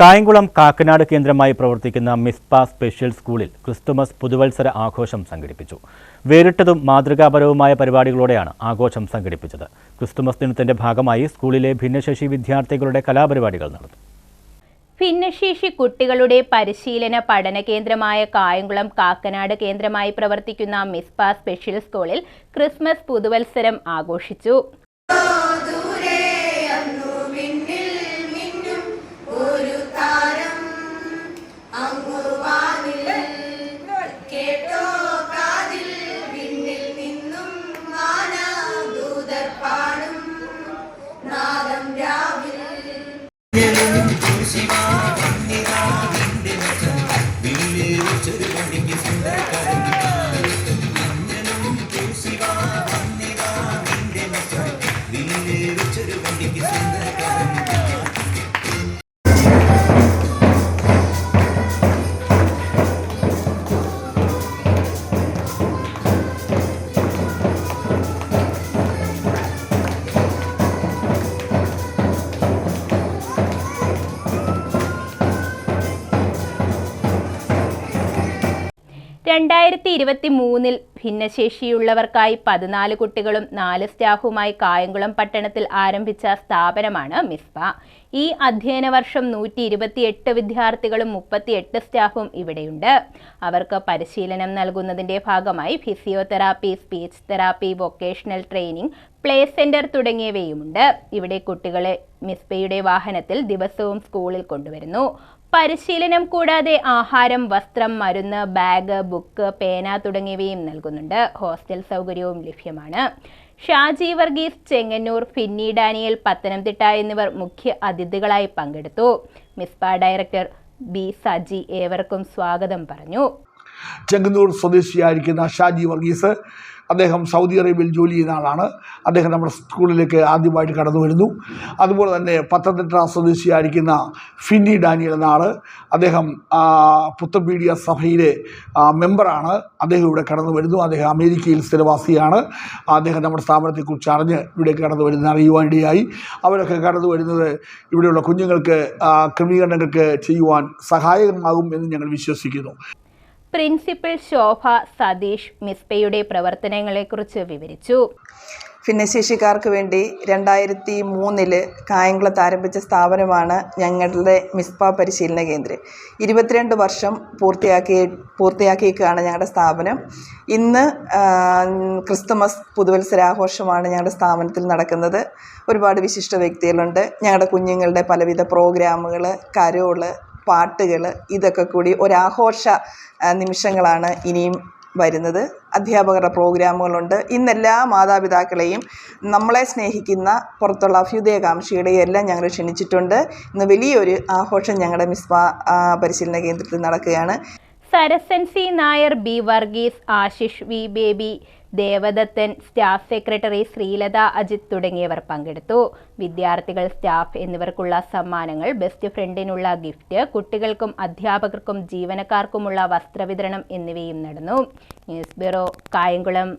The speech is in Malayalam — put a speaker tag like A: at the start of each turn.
A: കായംകുളം കാക്കനാട് കേന്ദ്രമായി പ്രവർത്തിക്കുന്ന മിസ്പ സ്പെഷ്യൽ സ്കൂളിൽ ക്രിസ്തുമസ് പുതുവത്സര ആഘോഷം സംഘടിപ്പിച്ചു. വേറിട്ടതും മാതൃകാപരവുമായ പരിപാടികളോടെയാണ് ആഘോഷം സംഘടിപ്പിച്ചത്. ക്രിസ്തുമസ് ദിനത്തിന്റെ ഭാഗമായി സ്കൂളിലെ ഭിന്നശേഷി വിദ്യാർത്ഥികളുടെ കലാപരിപാടികൾ നടന്നു.
B: ഭിന്നശേഷി കുട്ടികളുടെ പരിശീലന പഠന കേന്ദ്രമായ കായംകുളം കാക്കനാട് കേന്ദ്രമായി പ്രവർത്തിക്കുന്ന മിസ്പ സ്പെഷ്യൽ സ്കൂളിൽ ക്രിസ്മസ് പുതുവത്സരം ആഘോഷിച്ചു. ഭിന്നശേഷിയുള്ളവർക്കായി 14 കുട്ടികളും 4 സ്റ്റാഫുമായി കായംകുളം പട്ടണത്തിൽ ആരംഭിച്ച സ്ഥാപനമാണ് മിസ്പ. ഈ അധ്യയന വർഷം 128 വിദ്യാർത്ഥികളും 38 സ്റ്റാഫും ഇവിടെയുണ്ട്. അവർക്ക് പരിശീലനം നൽകുന്നതിന്റെ ഭാഗമായി physiotherapy, speech therapy, vocational training, play centre തുടങ്ങിയവയുമുണ്ട്. ഇവിടെ കുട്ടികളെ മിസ്പയുടെ വാഹനത്തിൽ ദിവസവും സ്കൂളിൽ കൊണ്ടുവരുന്നു. പരിശീലനം കൂടാതെ ആഹാരം, വസ്ത്രം, മരുന്ന്, ബാഗ്, ബുക്ക്, പേന തുടങ്ങിയവയും നൽകുന്നുണ്ട്. ഹോസ്റ്റൽ സൗകര്യവും ലഭ്യമാണ്. ഷാജി വർഗീസ് ചെങ്ങന്നൂർ, ഫിന്നി ഡാനിയൽ പത്തനംതിട്ട എന്നിവർ മുഖ്യ അതിഥികളായി പങ്കെടുത്തു. മിസ്പ ഡയറക്ടർ ബി സജി ഏവർക്കും സ്വാഗതം പറഞ്ഞു.
C: ചെങ്ങന്നൂർ സ്വദേശിയായിരിക്കുന്ന ഷാജി വർഗീസ്, അദ്ദേഹം സൗദി അറേബ്യയിൽ ജോലി ചെയ്യുന്ന ആളാണ്. അദ്ദേഹം നമ്മുടെ സ്കൂളിലേക്ക് ആദ്യമായിട്ട് കടന്നു വരുന്നു. അതുപോലെ തന്നെ പത്തനംതിട്ട സ്വദേശിയായിരിക്കുന്ന ഫിന്നി ഡാനിയൽ എന്ന ആൾ, അദ്ദേഹം പുത്തൻപീഡിയ സഭയിലെ മെമ്പറാണ്. അദ്ദേഹം ഇവിടെ കടന്നു വരുന്നു. അദ്ദേഹം അമേരിക്കയിൽ സ്ഥിരവാസിയാണ്. അദ്ദേഹം നമ്മുടെ സ്ഥാപനത്തെക്കുറിച്ച് അറിഞ്ഞ് ഇവിടേക്ക് കടന്നു വരുന്ന അറിയുവാനിടയായി. അവരൊക്കെ കടന്നു വരുന്നത് ഇവിടെയുള്ള കുഞ്ഞുങ്ങൾക്ക് ക്രമീകരണങ്ങൾക്ക് ചെയ്യുവാൻ സഹായകമാകും എന്ന് ഞങ്ങൾ വിശ്വസിക്കുന്നു.
B: പ്രിൻസിപ്പൽ ശോഭ സതീഷ് മിസ്പയുടെ പ്രവർത്തനങ്ങളെക്കുറിച്ച് വിവരിച്ചു.
D: ഭിന്നശേഷിക്കാർക്ക് വേണ്ടി 2003 കായംകുളത്ത് ആരംഭിച്ച സ്ഥാപനമാണ് ഞങ്ങളുടെ മിസ്പ പരിശീലന കേന്ദ്രം. 22 വർഷം പൂർത്തിയാക്കിയേക്കാണ് ഞങ്ങളുടെ സ്ഥാപനം. ഇന്ന് ക്രിസ്തുമസ് പുതുവത്സരാഘോഷമാണ് ഞങ്ങളുടെ സ്ഥാപനത്തിൽ നടക്കുന്നത്. ഒരുപാട് വിശിഷ്ട വ്യക്തികളുണ്ട്. ഞങ്ങളുടെ കുഞ്ഞുങ്ങളുടെ പലവിധ പ്രോഗ്രാമുകൾ, കരോള്, പാട്ടുകൾ, ഇതൊക്കെ കൂടി ഒരാഘോഷ നിമിഷങ്ങളാണ് ഇനിയും വരുന്നത്. അധ്യാപകരുടെ പ്രോഗ്രാമുകളുണ്ട്. ഇന്നെല്ലാ മാതാപിതാക്കളെയും, നമ്മളെ സ്നേഹിക്കുന്ന പുറത്തുള്ള അഭ്യുദയകാംക്ഷികളെയും എല്ലാം ഞങ്ങൾ ക്ഷണിച്ചിട്ടുണ്ട്. ഇന്ന് വലിയൊരു ആഘോഷം ഞങ്ങളുടെ മിസ്പ പരിശീലന കേന്ദ്രത്തിൽ നടക്കുകയാണ്.
B: Sarasan C Nair, B Varghese, Ashish V Baby, Devadathan, staff secretary Sreelatha Ajith തുടങ്ങിയവർ പങ്കെടുത്തു. വിദ്യാർത്ഥികൾ, സ്റ്റാഫ് എന്നിവർക്കുള്ള സമ്മാനങ്ങൾ, ബെസ്റ്റ് ഫ്രണ്ടിനുള്ള ഗിഫ്റ്റ്, കുട്ടികൾക്കും അധ്യാപകർക്കും ജീവനക്കാർക്കുമുള്ള വസ്ത്രവിതരണം എന്നിവയും നടന്നു. News bureau, Kayamkulam.